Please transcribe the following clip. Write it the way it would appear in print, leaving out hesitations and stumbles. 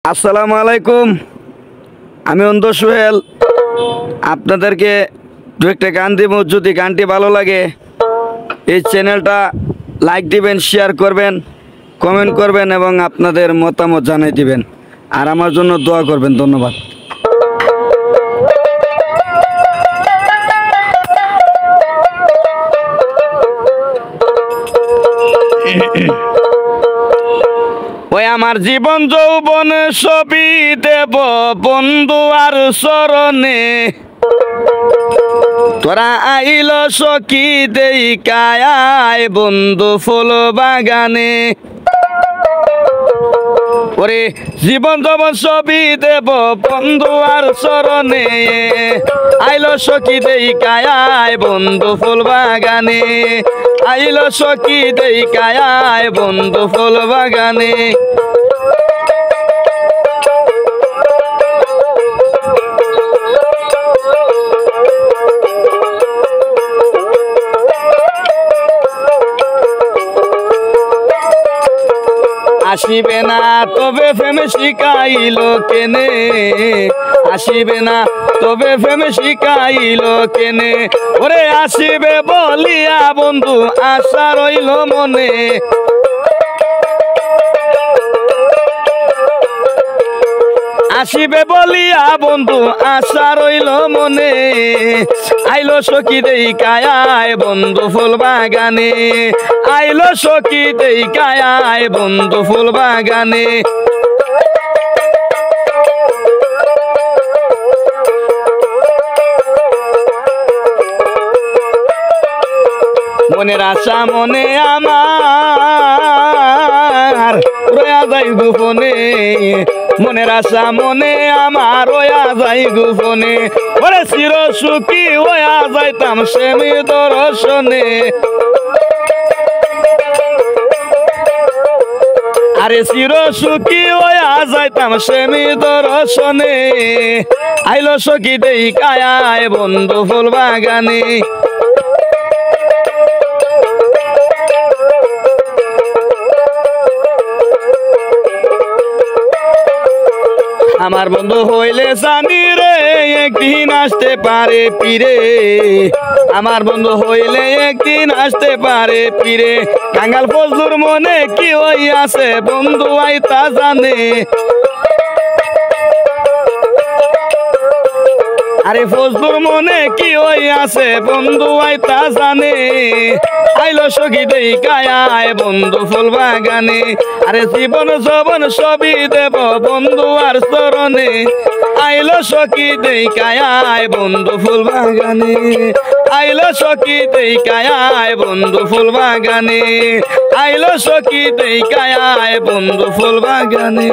আসসালামু আলাইকুম। আমি অন্ধ সোহেল। আপনাদেরকে দু একটা গান দিব। যদি গানটি ভালো লাগে এই চ্যানেলটা লাইক দিবেন, শেয়ার করবেন, কমেন্ট করবেন এবং আপনাদের মতামত জানিয়ে দিবেন। আর আমার জন্য দোয়া করবেন। ধন্যবাদ। ওই আমার জীবন যৌবন ছবি দেব বন্ধু আর চরণে, তোরা আইল সখী দেই কায়ায় বন্ধু ফুল বাগানে। ওরে জীবন যৌবন ছবি দেব বন্ধু আর চরণে, আইল সখী দেই কায়ায় বন্ধু ফুল বাগানে, আইল সখী দেই কায়ায় বন্ধু ফুল বাগানে। আসিবে না তবে প্রেম শিখাইল কেনে, আসিবে না তবে প্রেম শিখাইল কেনে। ওরে আসিবে বলিয়া বন্ধু আশা রইল মনে, আসিবে বলিয়া বন্ধু আশা রইল মনে, আইলো সখী দেই কায়ায় বন্ধু ফুল বাগানে, আইলো সখী দেই কায়ায় বন্ধু ফুল বাগানে। মনের আশা মনে আমার রয়া যাই গোপনে, মনের আশা মনে আমার রয়া যাই গোপনে। ওরে চির সুখী হইয়া যাইতাম সেমি দর্শনে, আরে চির সুখী হইয়া যাইতাম সেমি দর্শনে, আইলো সখী দেই কায়ায় বন্ধু ফুল বাগানে। আমার বন্ধু হইলে জানি রে একদিন আসতে পারে ফিরে, আমার বন্ধু হইলে একদিন আসতে পারে ফিরে। কাঙ্গাল ফজলুর মনে কি হইয়াছে বন্ধু আইতা জানে, আরে ফজলুর মনে কি হইয়াছে বন্ধু আইতা জানে, আইলো সখী দেই কায়ায় বন্ধু ফুল বাগানে। আরে জীবন যৌবন সবই দেব বন্ধু আর চরণে, আইলো সখী দেই কায়ায় বন্ধু ফুল বাগানে, আইলো সখী দেই কায়ায় বন্ধু ফুল বাগানে, আইলো সখী দেই কায়ায় বন্ধু ফুল বাগানে।